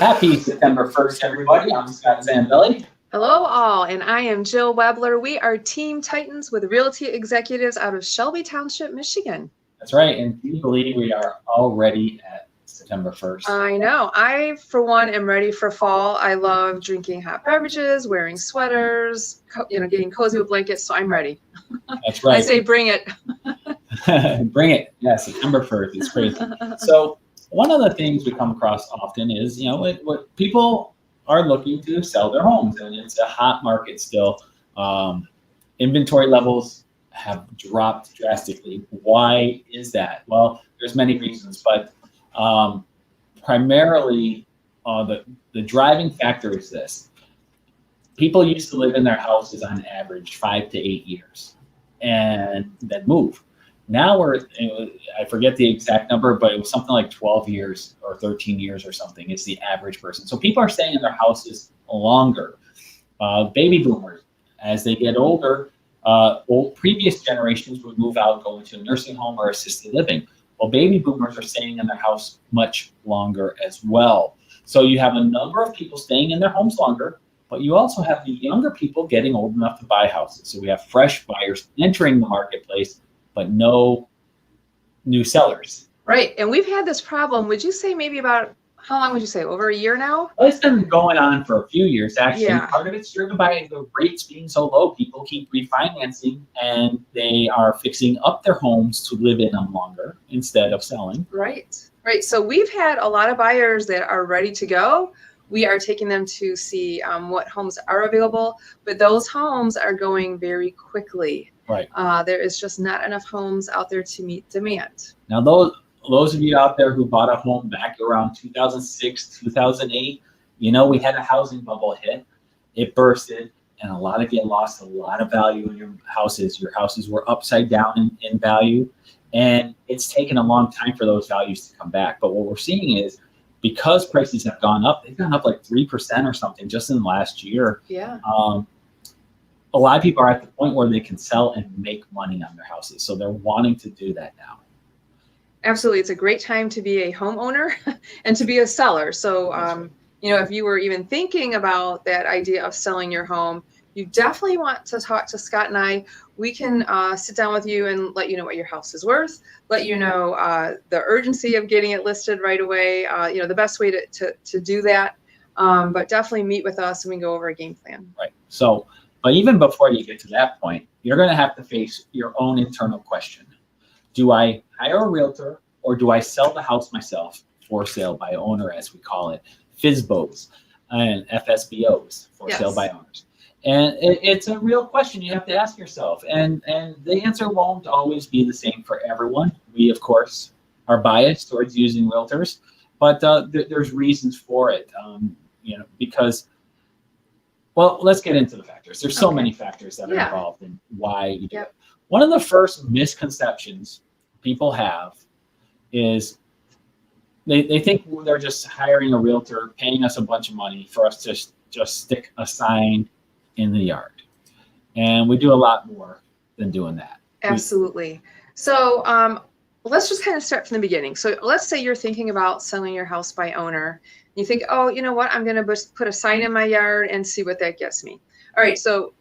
Happy September 1st, everybody. I'm Scott Zambelli. Hello all, and I am Jill Webler. We are Team Titans with Realty Executives out of Shelby Township, Michigan. That's right, and can you believe we are already at September 1st? I know. I, for one, am ready for fall. I love drinking hot beverages, wearing sweaters, getting cozy with blankets, so I'm ready. That's right. I say bring it. Bring it. Yeah, September 1st. It's crazy. So one of the things we come across often is, what people are looking to sell their homes, and it's a hot market still. Inventory levels have dropped drastically. Why is that? Well, there's many reasons, but primarily the driving factor is this. People used to live in their houses on average 5 to 8 years and then move. Now I forget the exact number, but it was something like 12 years or 13 years or something is the average person. So people are staying in their houses longer. Baby boomers, as they get older, previous generations would move out, go into a nursing home or assisted living. Well, baby boomers are staying in their house much longer as well. So you have a number of people staying in their homes longer, but you also have the younger people getting old enough to buy houses. So we have fresh buyers entering the marketplace, but no new sellers. Right, and we've had this problem, would you say maybe about, how long would you say, over a year now? Well, it's been going on for a few years, actually. Yeah. Part of it's driven by the rates being so low. People keep refinancing, and they are fixing up their homes to live in them longer instead of selling. Right. So we've had a lot of buyers that are ready to go. We are taking them to see what homes are available, but those homes are going very quickly. Right. There is just not enough homes out there to meet demand. Now, those of you out there who bought a home back around 2006, 2008, we had a housing bubble hit. It bursted, and a lot of you lost a lot of value in your houses. Your houses were upside down in value, and it's taken a long time for those values to come back. But what we're seeing is, because prices have gone up, they've gone up like 3% or something just in the last year. Yeah. A lot of people are at the point where they can sell and make money on their houses. So they're wanting to do that now. Absolutely. It's a great time to be a homeowner and to be a seller. So, if you were even thinking about that idea of selling your home, you definitely want to talk to Scott and I. We can sit down with you and let you know what your house is worth, let you know the urgency of getting it listed right away, the best way to do that. But definitely meet with us and we can go over a game plan. Right. So, but even before you get to that point, you're going to have to face your own internal question. Do I hire a realtor, or do I sell the house myself, for sale by owner, as we call it, FSBOs and FSBOs, for Yes. sale by owners? And it's a real question you have to ask yourself. And the answer won't always be the same for everyone. We, of course, are biased towards using realtors, but there's reasons for it, because, well, let's get into the factors. There's so many factors that are involved in why you do it. One of the first misconceptions people have is they think they're just hiring a realtor, paying us a bunch of money for us to just stick a sign in the yard. And we do a lot more than doing that. Absolutely. So let's just kind of start from the beginning. So let's say you're thinking about selling your house by owner. You think, oh, you know what? I'm going to put a sign in my yard and see what that gets me. All right. So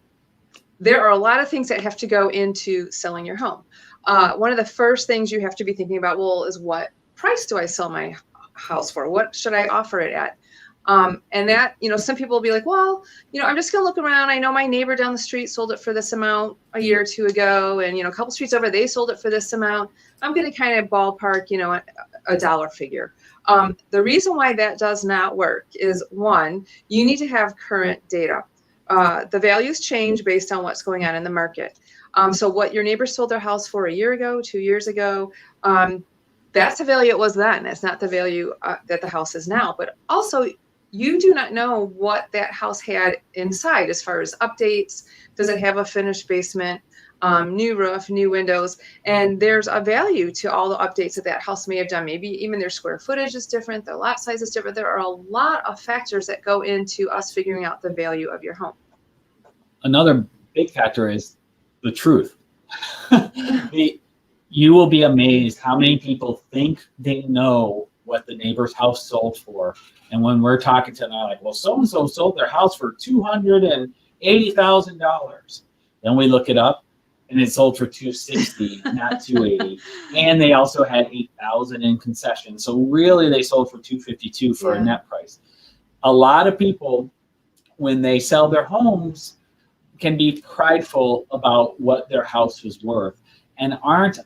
there are a lot of things that have to go into selling your home. One of the first things you have to be thinking about, is what price do I sell my house for? What should I offer it at? And that, some people will be like, well, I'm just going to look around. I know my neighbor down the street sold it for this amount a year or two ago. And, a couple streets over, they sold it for this amount. I'm going to kind of ballpark, a dollar figure. The reason why that does not work is, one, you need to have current data. The values change based on what's going on in the market. So what your neighbor sold their house for a year ago, 2 years ago, that's the value it was then. It's not the value that the house is now. But also, you do not know what that house had inside as far as updates. Does it have a finished basement, new roof, new windows? And there's a value to all the updates that house may have done. Maybe even their square footage is different, their lot size is different. There are a lot of factors that go into us figuring out the value of your home. Another big factor is the truth. You will be amazed how many people think they know what the neighbor's house sold for. And when we're talking to them, they're like, well, so-and-so sold their house for $280,000. Then we look it up and it sold for $260,000, not $280,000. And they also had $8,000 in concessions. So really they sold for $252,000 for a net price. A lot of people, when they sell their homes, can be prideful about what their house was worth and aren't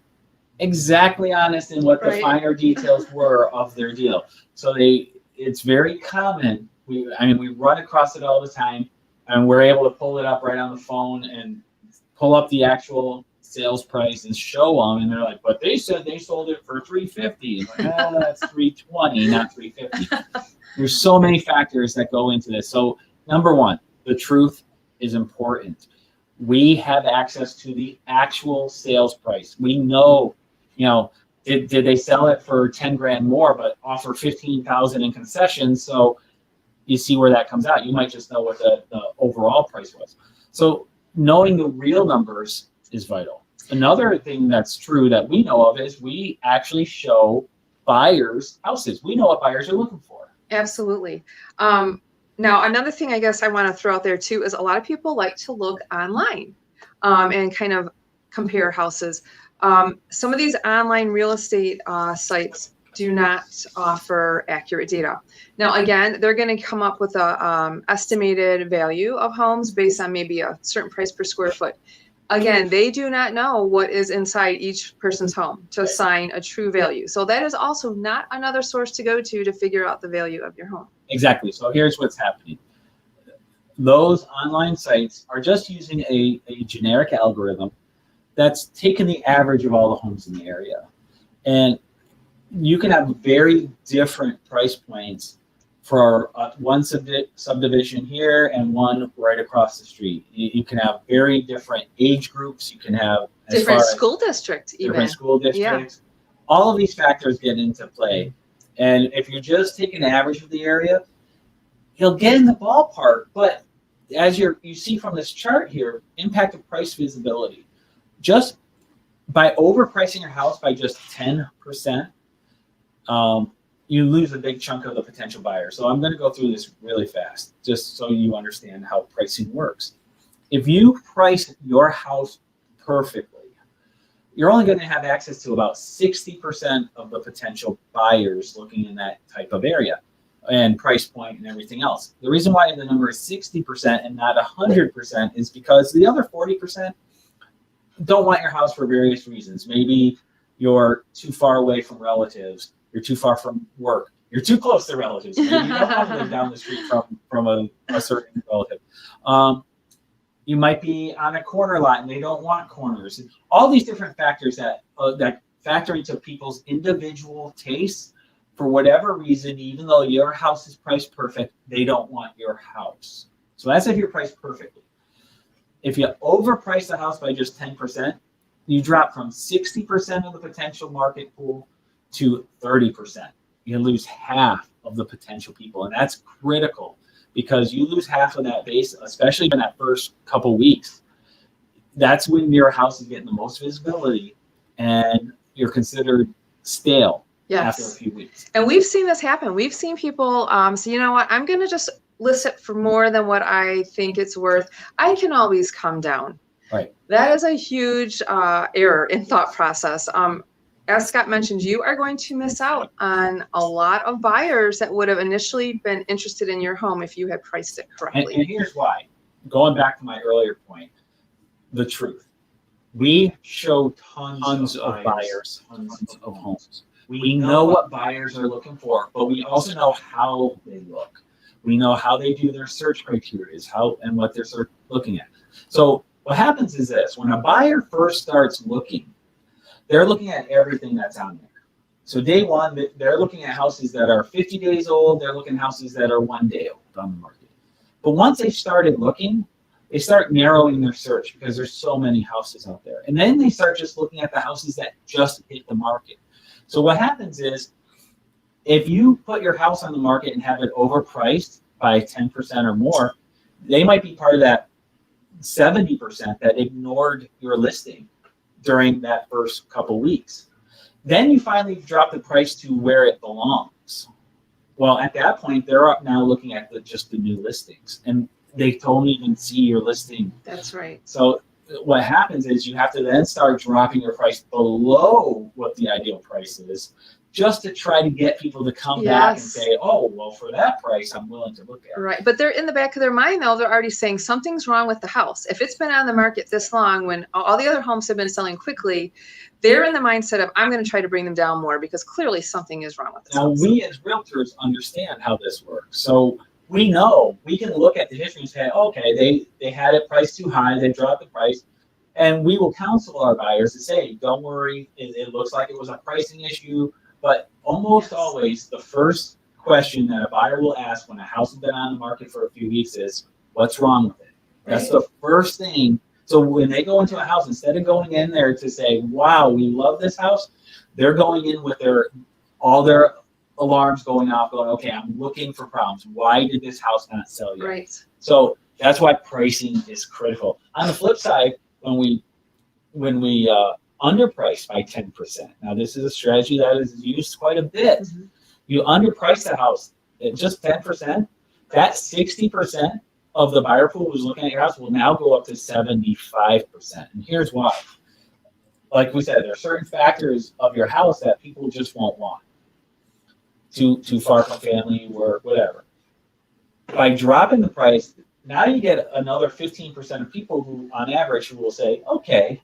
exactly honest in what the finer details were of their deal. So it's very common. We run across it all the time, and we're able to pull it up right on the phone and pull up the actual sales price and show them, and they're like, but they said they sold it for $350,000. Like, that's $320,000, not $350,000. There's so many factors that go into this. So number one, the truth is important. We have access to the actual sales price. We know, did they sell it for 10 grand more, but offer 15,000 in concessions? So you see where that comes out. You might just know what the overall price was. So knowing the real numbers is vital. Another thing that's true that we know of is we actually show buyers houses. We know what buyers are looking for. Absolutely. Now, another thing I guess I want to throw out there too is a lot of people like to look online and kind of compare houses. Some of these online real estate sites do not offer accurate data. Now, again, they're going to come up with a estimated value of homes based on maybe a certain price per square foot. Again, they do not know what is inside each person's home to assign a true value. So that is also not another source to go to figure out the value of your home. Exactly. So here's what's happening. Those online sites are just using a generic algorithm that's taken the average of all the homes in the area. And you can have very different price points for one subdivision here and one right across the street. You can have very different age groups. You can have different school districts, even. Different school districts. Yeah. All of these factors get into play. And if you're just taking the average of the area, you'll get in the ballpark. But as you see from this chart here, impact of price visibility. Just by overpricing your house by just 10%, you lose a big chunk of the potential buyer. So I'm going to go through this really fast, just so you understand how pricing works. If you price your house perfectly, you're only going to have access to about 60% of the potential buyers looking in that type of area and price point and everything else. The reason why the number is 60% and not 100% is because the other 40% don't want your house for various reasons. Maybe you're too far away from relatives. You're too far from work. You're too close to relatives. Maybe you don't want to live down the street from a certain relative. You might be on a corner lot and they don't want corners. All these different factors that factor into people's individual tastes. For whatever reason, even though your house is priced perfect, they don't want your house. So that's if you're priced perfectly. If you overprice the house by just 10%, you drop from 60% of the potential market pool to 30%. You lose half of the potential people, and that's critical because you lose half of that base, especially in that first couple weeks. That's when your house is getting the most visibility, and you're considered stale after a few weeks. And we've seen this happen. We've seen people say, you know what, I'm going to just list it for more than what I think it's worth. I can always come down. Right. That is a huge error in thought process. As Scott mentioned, you are going to miss out on a lot of buyers that would have initially been interested in your home if you had priced it correctly. And here's why. Going back to my earlier point, the truth. We show tons of buyers, tons of homes. We know what buyers are looking for, but we also know how they look. We know how they do their search criteria, and what they're looking at. So what happens is this: when a buyer first starts looking, they're looking at everything that's on there. So day one, they're looking at houses that are 50 days old. They're looking at houses that are 1 day old on the market. But once they started looking, they start narrowing their search because there's so many houses out there. And then they start just looking at the houses that just hit the market. So what happens is, if you put your house on the market and have it overpriced by 10% or more, they might be part of that 70% that ignored your listing during that first couple weeks. Then you finally drop the price to where it belongs. listings. Well, at that point, they're up now looking at just the new listings, and they don't even see your listing. That's right. So what happens is you have to then start dropping your price below what the ideal price is, just to try to get people to come back and say, oh, well, for that price, I'm willing to look at it. Right. But they're in the back of their mind, though, they're already saying something's wrong with the house. If it's been on the market this long, when all the other homes have been selling quickly, they're in the mindset of, I'm going to try to bring them down more because clearly something is wrong with this house. Now, we as realtors understand how this works. So we know, we can look at the history and say, okay, they had it priced too high, they dropped the price. And we will counsel our buyers to say, don't worry, it looks like it was a pricing issue. But almost always, the first question that a buyer will ask when a house has been on the market for a few weeks is, what's wrong with it? That's the first thing. So when they go into a house, instead of going in there to say, wow, we love this house, they're going in with all their alarms going off, going, okay, I'm looking for problems. Why did this house not sell yet? Right. So that's why pricing is critical. On the flip side, when we underpriced by 10%. Now, this is a strategy that is used quite a bit. Mm-hmm. You underprice the house at just 10%, that 60% of the buyer pool who's looking at your house will now go up to 75%. And here's why. Like we said, there are certain factors of your house that people just won't want. Too far from family, work, whatever. By dropping the price, now you get another 15% of people who, on average, who will say, okay,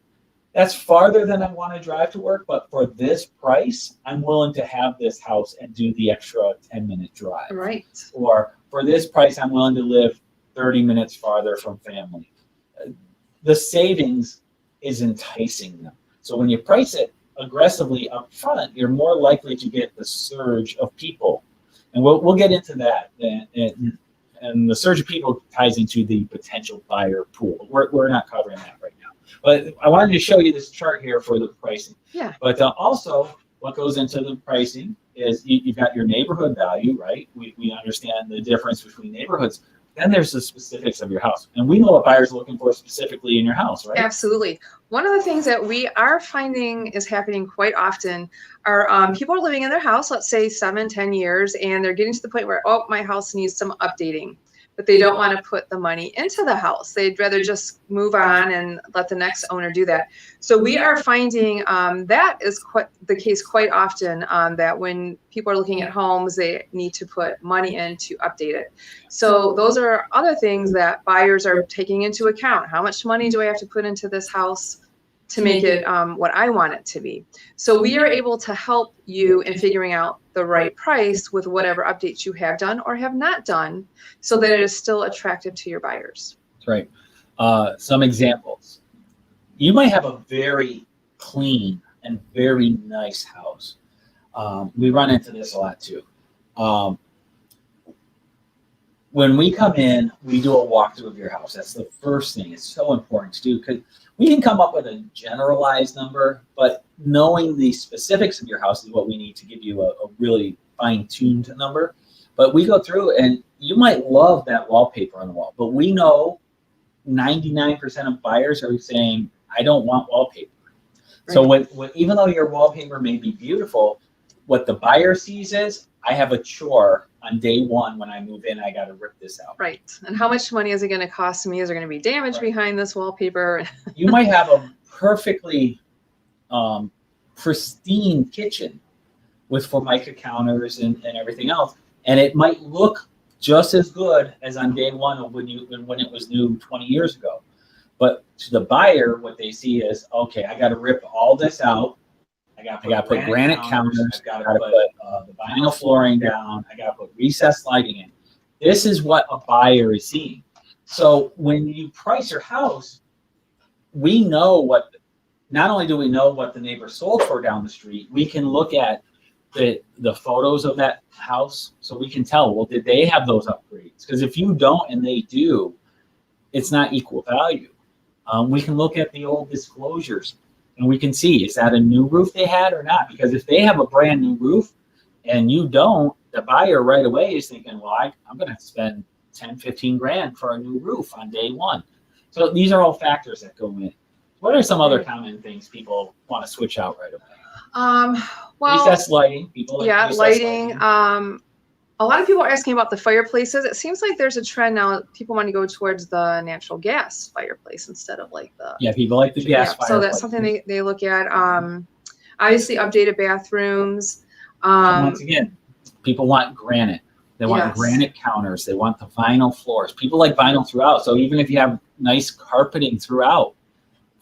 that's farther than I want to drive to work, but for this price, I'm willing to have this house and do the extra 10-minute drive. Right. Or for this price, I'm willing to live 30 minutes farther from family. The savings is enticing them. So when you price it aggressively up front, you're more likely to get the surge of people. And we'll get into that. And the surge of people ties into the potential buyer pool. We're not covering that right now. But I wanted to show you this chart here for the pricing. Yeah. But also, what goes into the pricing is you've got your neighborhood value, right? We understand the difference between neighborhoods. Then there's the specifics of your house. And we know what buyers are looking for specifically in your house, right? Absolutely. One of the things that we are finding is happening quite often are people are living in their house, let's say 7-10 years, and they're getting to the point where, oh, my house needs some updating. But they don't want to put the money into the house. They'd rather just move on and let the next owner do that. So we are finding that is quite the case quite often, that when people are looking at homes, they need to put money in to update it. So those are other things that buyers are taking into account. How much money do I have to put into this house to make it what I want it to be? So we are able to help you in figuring out the right price with whatever updates you have done or have not done, so that it is still attractive to your buyers. That's right. Some examples. You might have a very clean and very nice house. We run into this a lot too. When we come in, we do a walkthrough of your house. That's the first thing. It's so important to do because we can come up with a generalized number, but knowing the specifics of your house is what we need to give you a really fine-tuned number. But we go through, and you might love that wallpaper on the wall, but we know 99% of buyers are saying, I don't want wallpaper. Right. So even though your wallpaper may be beautiful, what the buyer sees is, I have a chore on day one when I move in, I got to rip this out. Right. And how much money is it going to cost me? Is there going to be damage behind this wallpaper? You might have a perfectly pristine kitchen with Formica counters and everything else. And it might look just as good as on day one of when it was new 20 years ago. But to the buyer, what they see is, okay, I got to rip all this out. I got to put granite counters. I got to put the vinyl flooring down. I got to put recessed lighting in. This is what a buyer is seeing. So when you price your house, we know not only do we know what the neighbor sold for down the street, we can look at the photos of that house, so we can tell, well, did they have those upgrades? Because if you don't and they do, it's not equal value. We can look at the old disclosures. And we can see, is that a new roof they had or not? Because if they have a brand new roof and you don't, the buyer right away is thinking, well, I'm going to spend 10, 15 grand for a new roof on day one. So these are all factors that go in. What are some other common things people want to switch out right away? Um, well, Recessed lighting. People like yeah, recessed lighting. A lot of people are asking about the fireplaces. It seems like there's a trend now. People want to go towards the natural gas fireplace instead of like the, Yeah, people like the gas so that's fireplace. something they look at. Obviously updated bathrooms. Once again, people want granite. They want Yes. granite counters. They want the vinyl floors. People like vinyl throughout. So even if you have nice carpeting throughout,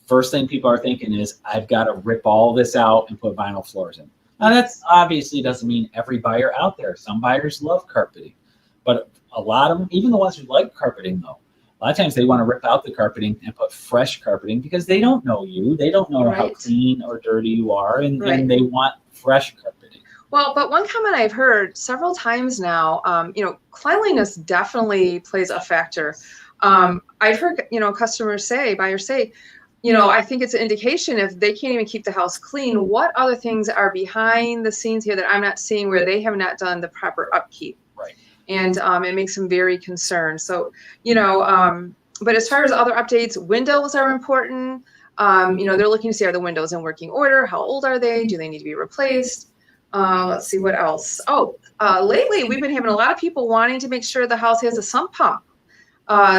first thing people are thinking is, I've got to rip all this out and put vinyl floors in. Now, that's obviously doesn't mean every buyer out there. Some buyers love carpeting, but a lot of them, even the ones who like carpeting, though, a lot of times they want to rip out the carpeting and put fresh carpeting because they don't know you. They don't know how Right. clean or dirty you are, and Right. they want fresh carpeting. Well, but one comment I've heard several times now, cleanliness definitely plays a factor. I've heard, customers say, buyers say, I think it's an indication if they can't even keep the house clean, what other things are behind the scenes here that I'm not seeing where they have not done the proper upkeep. Right. And it makes them very concerned. So, but as far as other updates, windows are important. They're looking to see, are the windows in working order? How old are they? Do they need to be replaced? Let's see what else. Lately we've been having a lot of people wanting to make sure the house has a sump pump.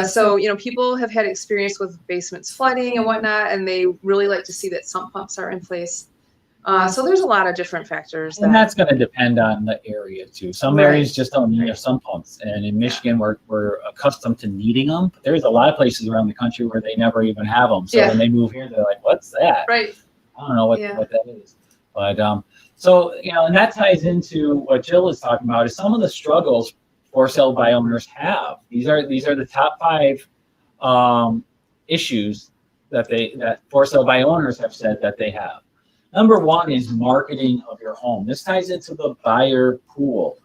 So, people have had experience with basements flooding and whatnot, and they really like to see that sump pumps are in place. So there's a lot of different factors. And that's going to depend on the area too. Some areas just don't need sump pumps. And in Michigan, we're accustomed to needing them. But there's a lot of places around the country where they never even have them. So when they move here, they're like, what's that? Right. I don't know what that is. But so, and that ties into what Jill is talking about, is some of the struggles for sale by owners have. These are the top 5 issues that for sale by owners have said that they have. Number 1 is marketing of your home. This ties into the buyer pool.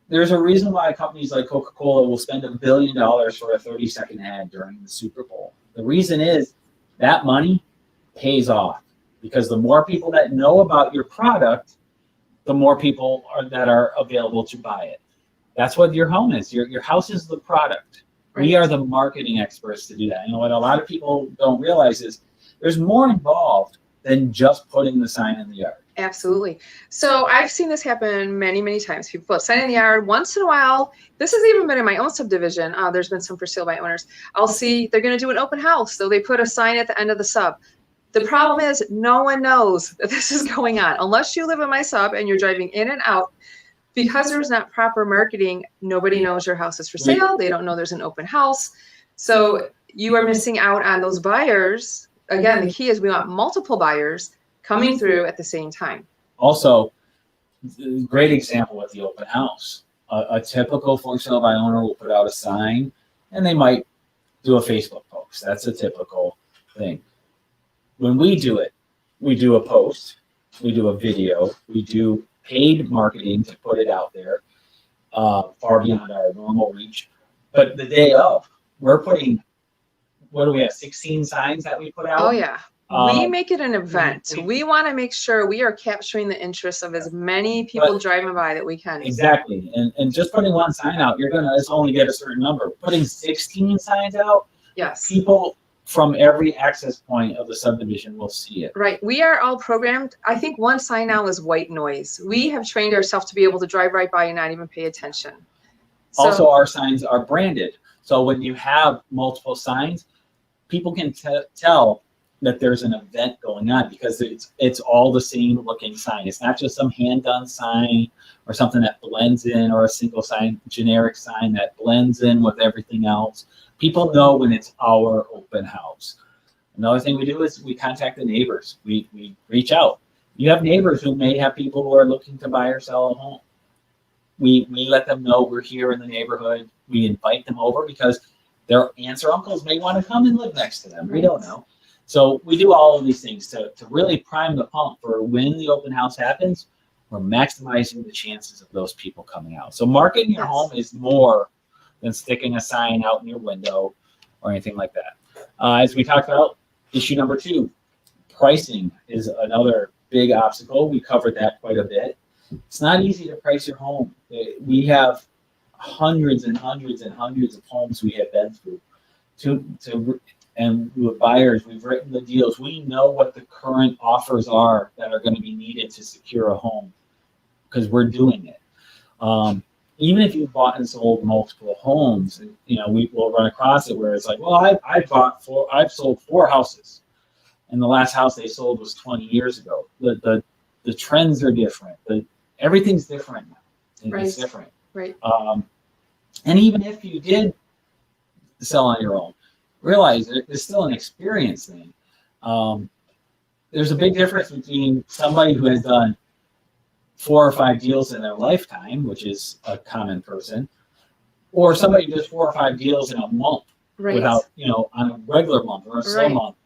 There's a reason why companies like Coca-Cola will spend $1 billion for a 30-second ad during the Super Bowl. The reason is that money pays off, because the more people that know about your product, the more people that are available to buy it. That's what your home is. Your house is the product. Right. We are the marketing experts to do that. What a lot of people don't realize is there's more involved than just putting the sign in the yard. Absolutely. So I've seen this happen many, many times. People put a sign in the yard. Once in a while, this has even been in my own subdivision. There's been some for sale by owners. I'll see they're going to do an open house. So they put a sign at the end of the sub. The problem is no one knows that this is going on. Unless you live in my sub and you're driving in and out, because there's not proper marketing, nobody knows your house is for sale. They don't know there's an open house. So you are missing out on those buyers. Again, the key is we want multiple buyers coming through at the same time. Also, great example with the open house. A typical for sale by owner will put out a sign, and they might do a Facebook post. That's a typical thing. When we do it, we do a post, we do a video, we do paid marketing to put it out there, far beyond our normal reach. But the day of, we're putting, what do we have, 16 signs that we put out? Oh, yeah. We make it an event. We want to make sure we are capturing the interest of as many people driving by that we can. Exactly. And just putting one sign out, you're going to only get a certain number. Putting 16 signs out, yes, people from every access point of the subdivision will see it. Right. We are all programmed. I think one sign now is white noise. We have trained ourselves to be able to drive right by and not even pay attention. Also, our signs are branded. So when you have multiple signs, people can tell that there's an event going on, because it's all the same looking sign. It's not just some hand done sign or something that blends in, or a single sign, generic sign that blends in with everything else. People know when it's our open house. Another thing we do is we contact the neighbors. We reach out. You have neighbors who may have people who are looking to buy or sell a home. We let them know we're here in the neighborhood. We invite them over because their aunts or uncles may want to come and live next to them. We don't know. So we do all of these things to really prime the pump for when the open house happens. We're maximizing the chances of those people coming out. So marketing your home is more than sticking a sign out in your window or anything like that. As we talked about, issue number 2, pricing is another big obstacle. We covered that quite a bit. It's not easy to price your home. We have hundreds and hundreds and hundreds of homes we have been through. And with buyers, we've written the deals. We know what the current offers are that are going to be needed to secure a home because we're doing it. Even if you bought and sold multiple homes, we will run across it where it's like, well, I've sold 4 houses, and the last house they sold was 20 years ago. The trends are different. Everything's different now. It's different. Right. And even if you did sell on your own, realize it's still an experience thing. There's a big difference between somebody who has done 4 or 5 deals in their lifetime, which is a common person, or somebody who does 4 or 5 deals in a month without, on a regular month or a slow month.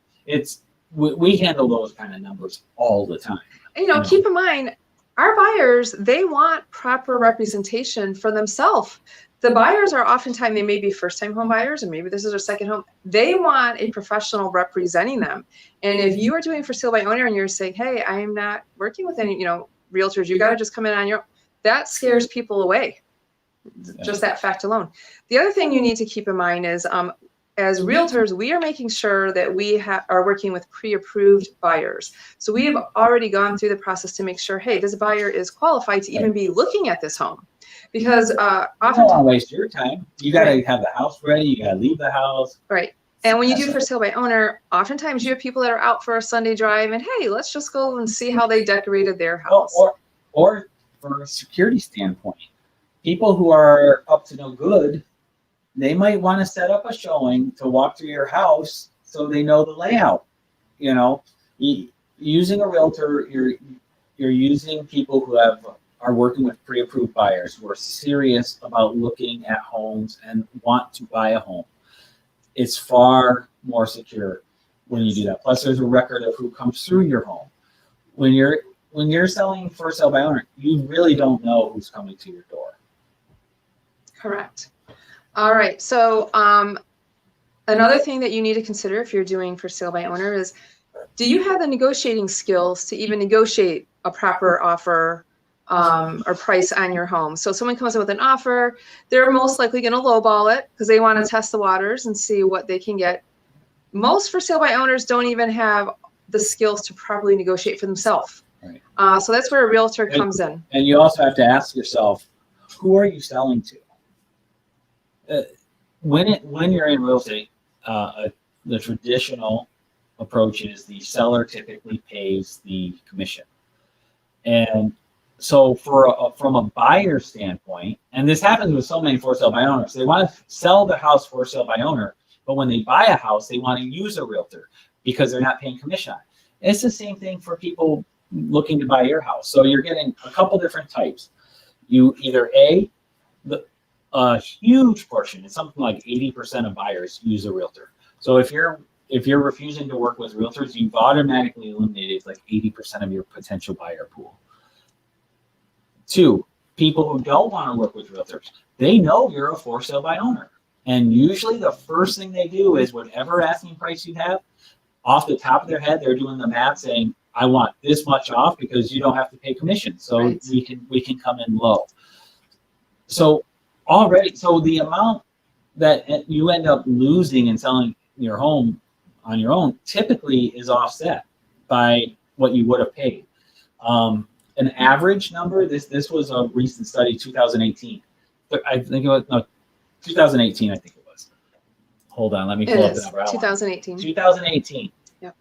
We handle those kind of numbers all the time. Keep in mind, our buyers, they want proper representation for themselves. The buyers are oftentimes, they may be first-time home buyers, and maybe this is their second home. They want a professional representing them. And if you are doing for sale by owner and you're saying, hey, I'm not working with any, realtors, you got to just come in on your own, that scares people away. Just that fact alone. The other thing you need to keep in mind is, as realtors, we are making sure that we are working with pre-approved buyers. So we have already gone through the process to make sure, hey, this buyer is qualified to even be looking at this home. Because often, you don't want to waste your time. You got to have the house ready. You got to leave the house. Right. And when you do for sale by owner, oftentimes you have people that are out for a Sunday drive and, hey, let's just go and see how they decorated their house. Or from a security standpoint, people who are up to no good, they might want to set up a showing to walk through your house so they know the layout. Using a realtor, you're using people who are working with pre-approved buyers who are serious about looking at homes and want to buy a home. It's far more secure when you do that. Plus, there's a record of who comes through your home. When you're selling for sale by owner, you really don't know who's coming to your door. Correct. All right. So another thing that you need to consider if you're doing for sale by owner is, do you have the negotiating skills to even negotiate a proper offer or price on your home? So someone comes in with an offer, they're most likely going to lowball it because they want to test the waters and see what they can get. Most for sale by owners don't even have the skills to properly negotiate for themselves. Right. So that's where a realtor comes in. And you also have to ask yourself, who are you selling to? When you're in real estate, the traditional approach is the seller typically pays the commission. And so from a buyer standpoint, and this happens with so many for sale by owners, they want to sell their house for sale by owner, but when they buy a house, they want to use a realtor because they're not paying commission on it. It's the same thing for people looking to buy your house. So you're getting a couple different types. You either a huge portion, it's something like 80% of buyers use a realtor. So if you're refusing to work with realtors, you've automatically eliminated like 80% of your potential buyer pool. 2, people who don't want to work with realtors, they know you're a for sale by owner. And usually the first thing they do is whatever asking price you have, off the top of their head, they're doing the math saying, I want this much off because you don't have to pay commission. So right. we can come in low. So the amount that you end up losing in selling your home on your own typically is offset by what you would have paid. An average number, this was a recent study, 2018. I think it was, no, 2018, I think it was. Hold on, let me pull up the number. 2018. 2018. Yep.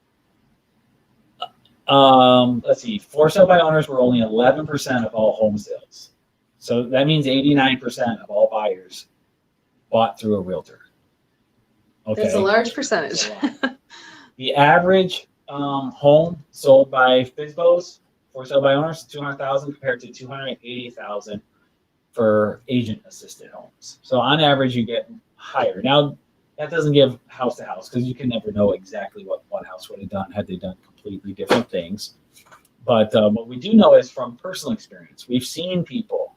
Let's see, for sale by owners were only 11% of all home sales. So that means 89% of all buyers bought through a realtor. Okay. That's a large percentage. The average home sold by FSBOs, for sale by owners, 200,000 compared to 280,000 for agent assisted homes. So on average, you get higher. Now, that doesn't give house to house because you can never know exactly what one house would have done had they done completely different things. But what we do know is from personal experience, we've seen people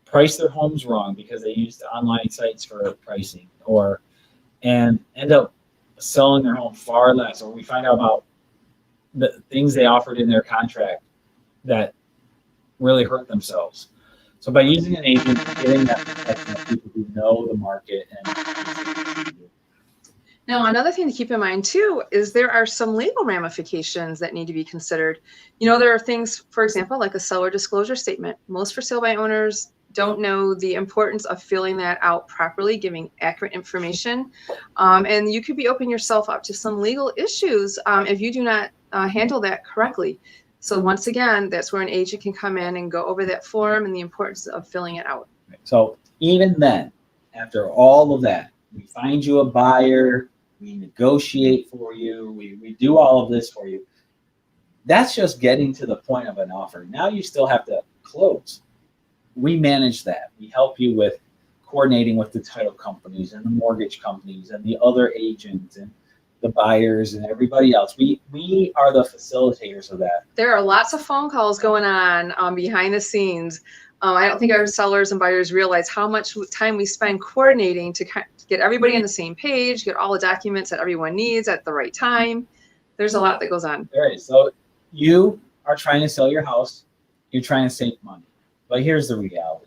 price their homes wrong because they used online sites for pricing and end up selling their home far less, or we find out about the things they offered in their contract that really hurt themselves. So by using an agent, getting that protection of people who know the market and Now, another thing to keep in mind too is there are some legal ramifications that need to be considered. There are things, for example, like a seller disclosure statement. Most for sale by owners don't know the importance of filling that out properly, giving accurate information. And you could be opening yourself up to some legal issues if you do not handle that correctly. So once again, that's where an agent can come in and go over that form and the importance of filling it out. So even then, after all of that, we find you a buyer, we negotiate for you, we do all of this for you. That's just getting to the point of an offer. Now you still have to close. We manage that. We help you with coordinating with the title companies and the mortgage companies and the other agents and the buyers and everybody else. We are the facilitators of that. There are lots of phone calls going on behind the scenes. I don't think our sellers and buyers realize how much time we spend coordinating to get everybody on the same page, get all the documents that everyone needs at the right time. There's a lot that goes on. All right, so you are trying to sell your house, you're trying to save money. But here's the reality.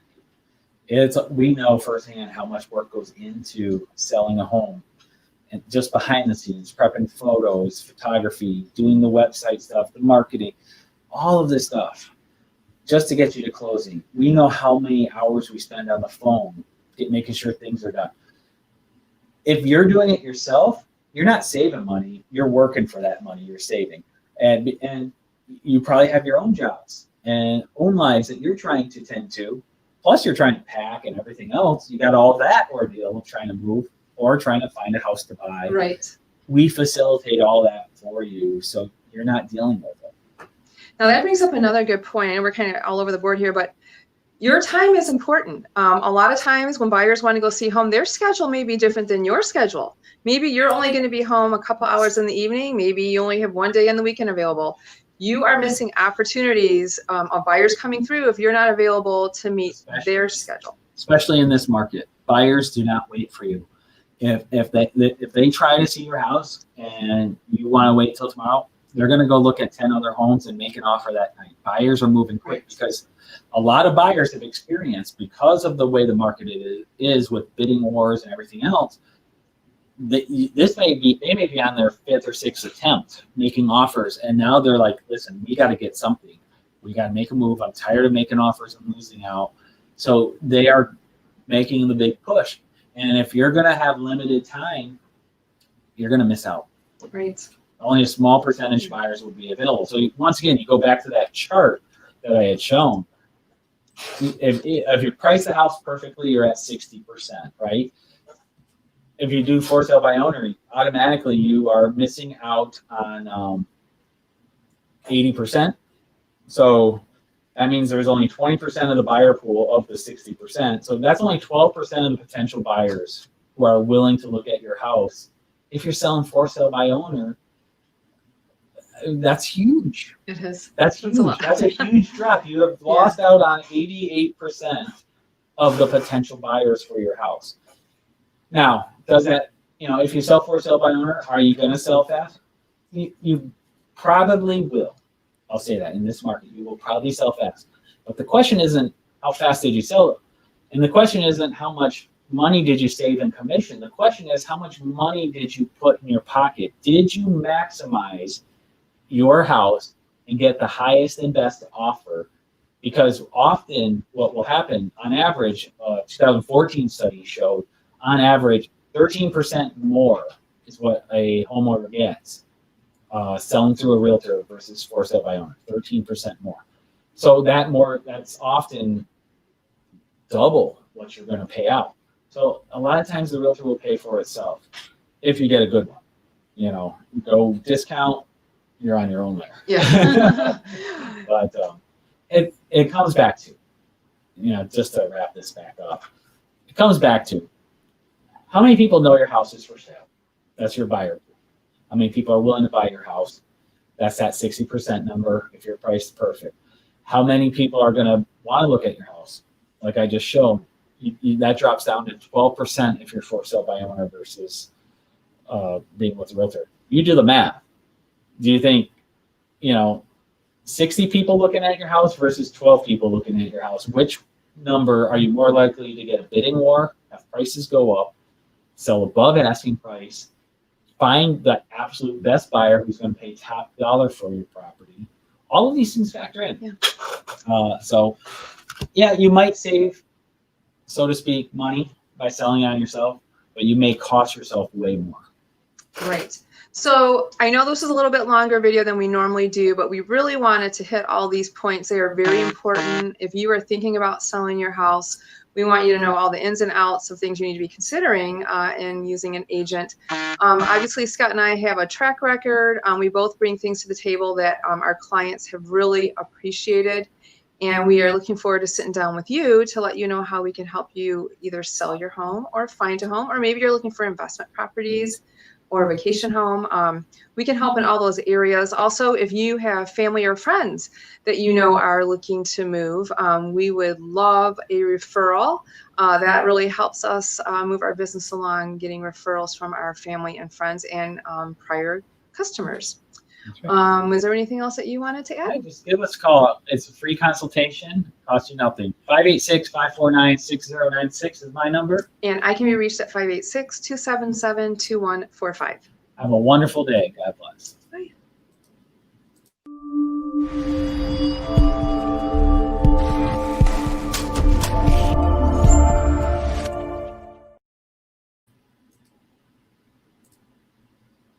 We know firsthand how much work goes into selling a home. And just behind the scenes, prepping photos, photography, doing the website stuff, the marketing, all of this stuff, just to get you to closing. We know how many hours we spend on the phone making sure things are done. If you're doing it yourself, you're not saving money. You're working for that money you're saving. And you probably have your own jobs and own lives that you're trying to tend to. Plus, you're trying to pack and everything else. You got all that ordeal of trying to move or trying to find a house to buy. Right. We facilitate all that for you, so you're not dealing with it. Now that brings up another good point, and we're kind of all over the board here, but your time is important. A lot of times when buyers want to go see a home, their schedule may be different than your schedule. Maybe you're only going to be home a couple hours in the evening. Maybe you only have one day in the weekend available. You are missing opportunities of buyers coming through if you're not available to meet their schedule. Especially in this market, buyers do not wait for you. If they try to see your house and you want to wait till tomorrow, they're going to go look at 10 other homes and make an offer that night. Buyers are moving quick because a lot of buyers have experienced, because of the way the market is with bidding wars and everything else, they may be on their 5th or 6th attempt making offers, and now they're like, listen, we got to get something. We got to make a move. I'm tired of making offers and losing out. So they are making the big push. And if you're going to have limited time, you're going to miss out. Right. Only a small percentage of buyers will be available. So once again, you go back to that chart that I had shown. If you price the house perfectly, you're at 60%, right? If you do for sale by owner, automatically you are missing out on 80%. So that means there's only 20% of the buyer pool of the 60%. So that's only 12% of the potential buyers who are willing to look at your house. If you're selling for sale by owner, that's huge. It is. That's huge. That's a huge drop. You have lost out on 88% of the potential buyers for your house. Now, does that, if you sell for sale by owner, are you going to sell fast? You probably will. I'll say that in this market, you will probably sell fast. But the question isn't how fast did you sell it? And the question isn't how much money did you save in commission? The question is how much money did you put in your pocket? Did you maximize your house and get the highest and best offer? Because often what will happen, on average, 2014 study showed, on average, 13% more is what a homeowner gets selling through a realtor versus for sale by owner, 13% more. So that's often double what you're going to pay out. So a lot of times the realtor will pay for itself if you get a good one. Go discount, you're on your own there. Yeah. But it comes back to, just to wrap this back up, it comes back to how many people know your house is for sale? That's your buyer pool. How many people are willing to buy your house? That's that 60% number if you're priced perfect. How many people are going to want to look at your house? Like I just showed, that drops down to 12% if you're for sale by owner versus being with a realtor. You do the math. Do you think, 60 people looking at your house versus 12 people looking at your house? Which number are you more likely to get a bidding war, have prices go up, sell above asking price, find the absolute best buyer who's going to pay top dollar for your property. All of these things factor in. Yeah. So, yeah, you might save, so to speak, money by selling on yourself, but you may cost yourself way more. Right. So I know this is a little bit longer video than we normally do, but we really wanted to hit all these points. They are very important. If you are thinking about selling your house, we want you to know all the ins and outs of things you need to be considering in using an agent. Obviously, Scott and I have a track record. We both bring things to the table that our clients have really appreciated. And we are looking forward to sitting down with you to let you know how we can help you either sell your home or find a home, or maybe you're looking for investment properties or a vacation home. We can help in all those areas. Also, if you have family or friends that you know are looking to move, we would love a referral. That really helps us move our business along, getting referrals from our family and friends and prior customers. Right. Was there anything else that you wanted to add? Yeah, just give us a call. It's a free consultation. Costs you nothing. 586-549-6096 is my number. And I can be reached at 586-277-2145. Have a wonderful day. God bless. Bye.